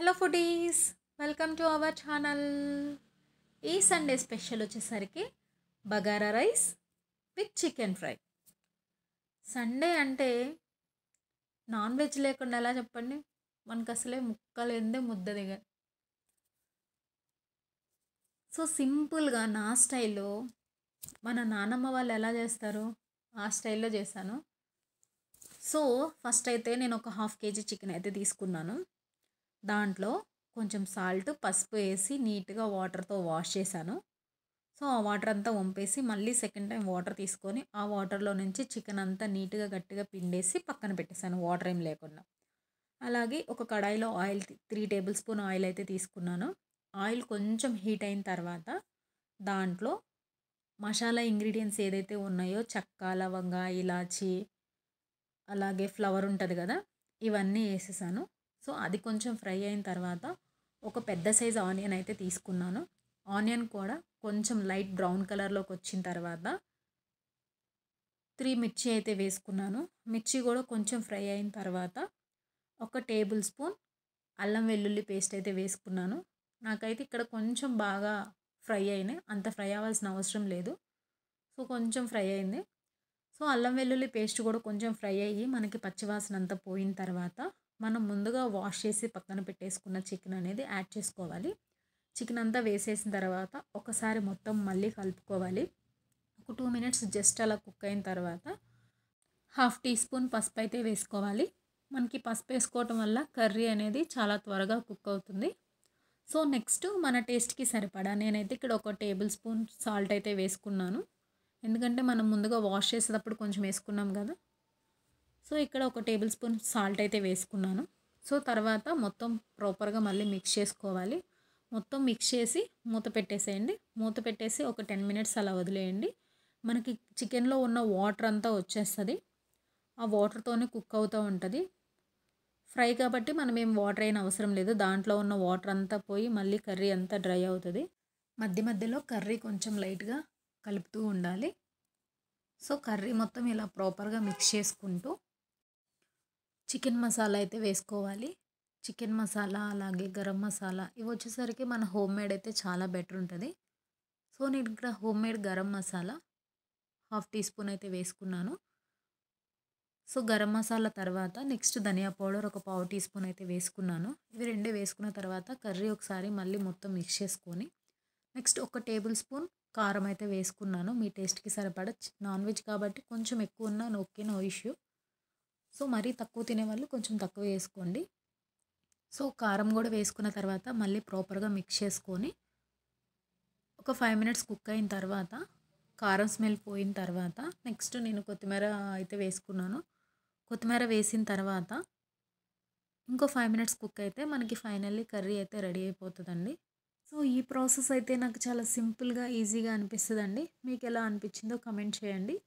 Hello foodies, welcome to our channel. ఈ Sunday special వచ్చేసరికి bagara rice with chicken fry. Sunday అంటే non veg లేకుండా ఎలా చెప్పండి? మనకు అసలే ముక్కలేందే ముద్ద దిగదు. సో సింపుల్గా నా స్టైల్లో, మన నానమ్మ వాళ్ళు ఎలా చేస్తారో ఆ స్టైల్లో చేశాను. సో ఫస్ట్ అయితే నేను ఒక 1/2 kg చికెన్ అయితే తీసుకున్నాను. దాంట్లో కొంచెం సాల్ట్, పసుపు వేసి నీట్గా వాటర్తో వాష్ చేశాను. సో ఆ వాటర్ అంతా వంపేసి మళ్ళీ సెకండ్ టైం వాటర్ తీసుకొని ఆ వాటర్లో నుంచి చికెన్ అంతా నీట్గా గట్టిగా పిండేసి పక్కన పెట్టేశాను, వాటర్ ఏం లేకుండా. అలాగే ఒక కడాయిలో ఆయిల్ 3 టేబుల్ స్పూన్ ఆయిల్ అయితే తీసుకున్నాను. ఆయిల్ కొంచెం హీట్ అయిన తర్వాత దాంట్లో మసాలా ఇంగ్రీడియంట్స్ ఏదైతే ఉన్నాయో చెక్క, లవంగ, ఇలాచి, అలాగే ఫ్లవర్ ఉంటుంది కదా, ఇవన్నీ వేసేసాను. సో అది కొంచెం ఫ్రై అయిన తర్వాత ఒక పెద్ద సైజ్ ఆనియన్ అయితే తీసుకున్నాను. ఆనియన్ కూడా కొంచెం లైట్ బ్రౌన్ కలర్లోకి వచ్చిన తర్వాత 3 మిర్చి అయితే వేసుకున్నాను. మిర్చి కూడా కొంచెం ఫ్రై అయిన తర్వాత ఒక టేబుల్ స్పూన్ అల్లం వెల్లుల్లి పేస్ట్ అయితే వేసుకున్నాను. నాకైతే ఇక్కడ కొంచెం బాగా ఫ్రై అయినాయి, అంత ఫ్రై అవ్వాల్సిన అవసరం లేదు. సో కొంచెం ఫ్రై అయింది. సో అల్లం వెల్లుల్లి పేస్ట్ కూడా కొంచెం ఫ్రై అయ్యి మనకి పచ్చివాసన అంతా పోయిన తర్వాత మనం ముందుగా వాష్ చేసి పక్కన పెట్టేసుకున్న చికెన్ అనేది యాడ్ చేసుకోవాలి. చికెన్ అంతా వేసేసిన తర్వాత ఒకసారి మొత్తం మళ్ళీ కలుపుకోవాలి. ఒక 2 మినిట్స్ జస్ట్ అలా కుక్ అయిన తర్వాత 1/2 టీ స్పూన్ పసుపు అయితే వేసుకోవాలి. మనకి పసుపు వేసుకోవటం వల్ల కర్రీ అనేది చాలా త్వరగా కుక్ అవుతుంది. సో నెక్స్ట్ మన టేస్ట్కి సరిపడా నేనైతే ఇక్కడ ఒక టేబుల్ స్పూన్ సాల్ట్ అయితే వేసుకున్నాను. ఎందుకంటే మనం ముందుగా వాష్ చేసేటప్పుడు కొంచెం వేసుకున్నాం కదా. సో ఇక్కడ ఒక టేబుల్ స్పూన్ సాల్ట్ అయితే వేసుకున్నాను. సో తర్వాత మొత్తం ప్రాపర్గా మళ్ళీ మిక్స్ చేసుకోవాలి. మొత్తం మిక్స్ చేసి మూత పెట్టేసేయండి. మూత పెట్టేసి ఒక 10 మినిట్స్ అలా వదిలేయండి. మనకి చికెన్లో ఉన్న వాటర్ అంతా వచ్చేస్తుంది. ఆ వాటర్తోనే కుక్ అవుతూ ఉంటుంది. ఫ్రై కాబట్టి మనం ఏం వాటర్ అయిన అవసరం లేదు. దాంట్లో ఉన్న వాటర్ అంతా పోయి మళ్ళీ కర్రీ అంతా డ్రై అవుతుంది. మధ్య మధ్యలో కర్రీ కొంచెం లైట్గా కలుపుతూ ఉండాలి. సో కర్రీ మొత్తం ఇలా ప్రాపర్గా మిక్స్ చేసుకుంటూ చికెన్ మసాలా అయితే వేసుకోవాలి. చికెన్ మసాలా అలాగే గరం మసాలా ఇవి వచ్చేసరికి మన హోమ్ మేడ్ అయితే చాలా బెటర్ ఉంటుంది. సో నేను ఇక్కడ home made garam masala 1/2 teaspoon అయితే వేసుకున్నాను. సో గరం మసాలా తర్వాత నెక్స్ట్ ధనియా పౌడర్ ఒక 1/2 టీ స్పూన్ అయితే వేసుకున్నాను. ఇవి రెండే వేసుకున్న తర్వాత కర్రీ ఒకసారి మళ్ళీ మొత్తం మిక్స్ చేసుకొని నెక్స్ట్ ఒక టేబుల్ స్పూన్ కారం అయితే వేసుకున్నాను. మీ టేస్ట్కి సరిపడా, నాన్ వెజ్ కాబట్టి కొంచెం ఎక్కువ ఉన్నా ఓకే, నో ఇష్యూ. సో మరీ తక్కువ తినేవాళ్ళు కొంచెం తక్కువ వేసుకోండి. సో కారం కూడా వేసుకున్న తర్వాత మళ్ళీ ప్రాపర్గా మిక్స్ చేసుకొని ఒక 5 మినిట్స్ కుక్ అయిన తర్వాత కారం స్మెల్ పోయిన తర్వాత నెక్స్ట్ నేను కొత్తిమీర అయితే వేసుకున్నాను. కొత్తిమీర వేసిన తర్వాత ఇంకో 5 మినిట్స్ కుక్ అయితే మనకి ఫైనల్లీ కర్రీ అయితే రెడీ అయిపోతుందండి. సో ఈ ప్రాసెస్ అయితే నాకు చాలా సింపుల్గా, ఈజీగా అనిపిస్తుందండి. మీకు ఎలా అనిపించిందో కమెంట్ చేయండి.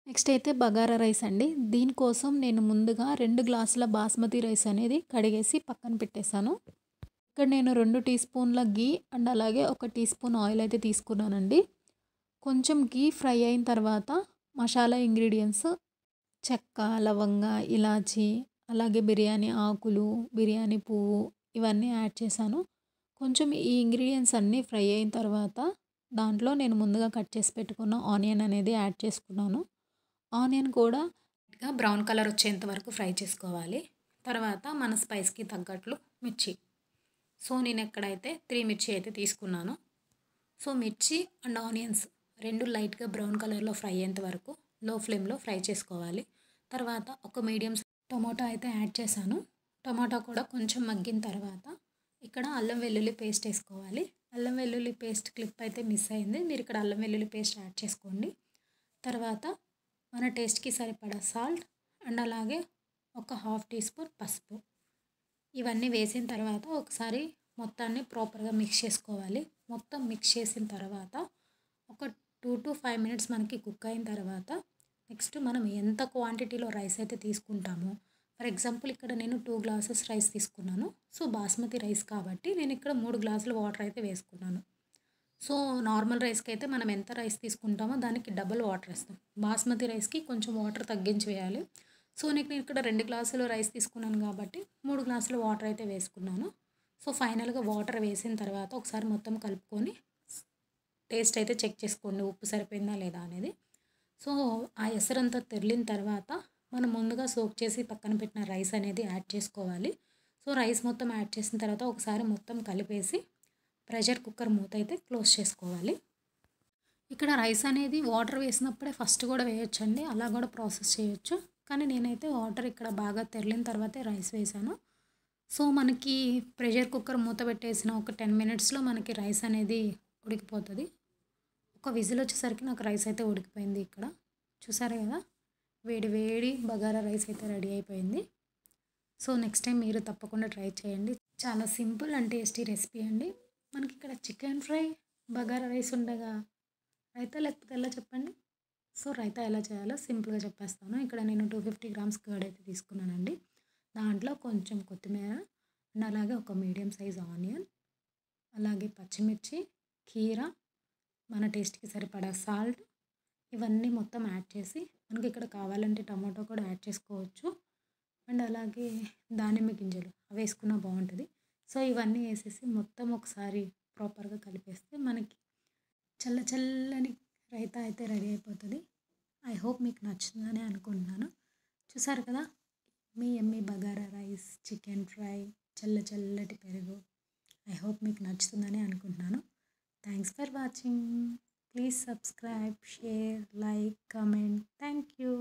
నెక్స్ట్ అయితే బగారా రైస్ అండి. దీనికోసం నేను ముందుగా 2 గ్లాసుల బాస్మతి రైస్ అనేది కడిగేసి పక్కన పెట్టేశాను. ఇక్కడ నేను 2 టీ స్పూన్ల గీ అండ్ అలాగే 1 టీ స్పూన్ ఆయిల్ అయితే తీసుకున్నానండి. కొంచెం గీ ఫ్రై అయిన తర్వాత మసాలా ఇంగ్రీడియంట్స్ చెక్క, లవంగ, ఇలాచి, అలాగే బిర్యానీ ఆకులు, బిర్యానీ పువ్వు ఇవన్నీ యాడ్ చేశాను. కొంచెం ఈ ఇంగ్రీడియంట్స్ అన్నీ ఫ్రై అయిన తర్వాత దాంట్లో నేను ముందుగా కట్ చేసి పెట్టుకున్న ఆనియన్ అనేది యాడ్ చేసుకున్నాను. ఆనియన్ కూడా బ్రౌన్ కలర్ వచ్చేంత వరకు ఫ్రై చేసుకోవాలి. తర్వాత మన స్పైస్కి తగ్గట్లు మిర్చి. సో నేను ఎక్కడైతే 3 మిర్చి అయితే తీసుకున్నాను. సో మిర్చి అండ్ ఆనియన్స్ రెండు లైట్గా బ్రౌన్ కలర్లో ఫ్రై అయ్యేంత వరకు లో ఫ్లేమ్లో ఫ్రై చేసుకోవాలి. తర్వాత ఒక మీడియం టొమాటో అయితే యాడ్ చేశాను. టొమాటో కూడా కొంచెం మగ్గిన తర్వాత ఇక్కడ అల్లం వెల్లుల్లి పేస్ట్ వేసుకోవాలి. అల్లం వెల్లుల్లి పేస్ట్ క్లిప్ అయితే మిస్ అయింది, మీరు ఇక్కడ అల్లం వెల్లుల్లి పేస్ట్ యాడ్ చేసుకోండి. తర్వాత మన టేస్ట్కి సరిపడా సాల్ట్ అండ్ అలాగే ఒక 1/2 టీ స్పూన్ పసుపు ఇవన్నీ వేసిన తర్వాత ఒకసారి మొత్తాన్ని ప్రాపర్గా మిక్స్ చేసుకోవాలి. మొత్తం మిక్స్ చేసిన తర్వాత ఒక 2 to 5 మినిట్స్ మనకి కుక్ అయిన తర్వాత నెక్స్ట్ మనం ఎంత క్వాంటిటీలో రైస్ అయితే తీసుకుంటామో, ఫర్ ఎగ్జాంపుల్ ఇక్కడ నేను 2 గ్లాసెస్ రైస్ తీసుకున్నాను. సో బాస్మతి రైస్ కాబట్టి నేను ఇక్కడ 3 గ్లాసుల వాటర్ అయితే వేసుకున్నాను. సో నార్మల్ రైస్కి అయితే మనం ఎంత రైస్ తీసుకుంటామో దానికి డబల్ వాటర్ వేస్తాం. బాస్మతి రైస్కి కొంచెం వాటర్ తగ్గించి వేయాలి. సో నేను ఇక్కడ 2 గ్లాసులు రైస్ తీసుకున్నాను కాబట్టి 3 గ్లాసులు వాటర్ అయితే వేసుకున్నాను. సో ఫైనల్గా వాటర్ వేసిన తర్వాత ఒకసారి మొత్తం కలుపుకొని టేస్ట్ అయితే చెక్ చేసుకోండి ఉప్పు సరిపోయిందా లేదా అనేది. సో ఆ ఎసరంతా తెరిలిన తర్వాత మనం ముందుగా సోక్ చేసి పక్కన పెట్టిన రైస్ అనేది యాడ్ చేసుకోవాలి. సో రైస్ మొత్తం యాడ్ చేసిన తర్వాత ఒకసారి మొత్తం కలిపేసి ప్రెషర్ కుక్కర్ మూత అయితే క్లోజ్ చేసుకోవాలి. ఇక్కడ రైస్ అనేది వాటర్ వేసినప్పుడే ఫస్ట్ కూడా వేయొచ్చండి, అలా కూడా ప్రాసెస్ చేయొచ్చు. కానీ నేనైతే వాటర్ ఇక్కడ బాగా తెరిలిన తర్వాతే రైస్ వేసాను. సో మనకి ప్రెషర్ కుక్కర్ మూత పెట్టేసిన ఒక 10 మినిట్స్లో మనకి రైస్ అనేది ఉడికిపోతుంది. ఒక విజిల్ వచ్చేసరికి నాకు రైస్ అయితే ఉడికిపోయింది. ఇక్కడ చూసారు కదా, వేడి వేడి బగారా రైస్ అయితే రెడీ అయిపోయింది. సో నెక్స్ట్ టైం మీరు తప్పకుండా ట్రై చేయండి. చాలా సింపుల్ అండ్ టేస్టీ రెసిపీ అండి. మనకి ఇక్కడ చికెన్ ఫ్రై, బగారా రైస్ ఉండగా రైతా లేకపోతే ఎలా చెప్పండి. సో రైతా ఎలా చేయాలో సింపుల్గా చెప్పేస్తాను. ఇక్కడ నేను 250 గ్రామ్స్ కర్డ్ అయితే తీసుకున్నానండి. దాంట్లో కొంచెం కొత్తిమీర అండ్ అలాగే ఒక మీడియం సైజ్ ఆనియన్, అలాగే పచ్చిమిర్చి, కీరా, మన టేస్ట్కి సరిపడా సాల్ట్, ఇవన్నీ మొత్తం యాడ్ చేసి మనకి ఇక్కడ కావాలంటే టమాటో కూడా యాడ్ చేసుకోవచ్చు. అండ్ అలాగే దానిమ్మ గింజలు అవి వేసుకున్నా బాగుంటుంది. సో ఇవన్నీ వేసేసి మొత్తం ఒకసారి ప్రాపర్గా కలిపేస్తే మనకి చల్ల చల్లని రైతా అయితే రెడీ అయిపోతుంది. ఐ హోప్ మీకు నచ్చుతుందని అనుకుంటున్నాను. చూసారు కదా, మీ ఎమ్మి బగారా రైస్, చికెన్ ఫ్రై, చల్లటి పెరుగు. ఐ హోప్ మీకు నచ్చుతుందని అనుకుంటున్నాను. Thanks for watching. Please subscribe, share, like, comment. Thank you.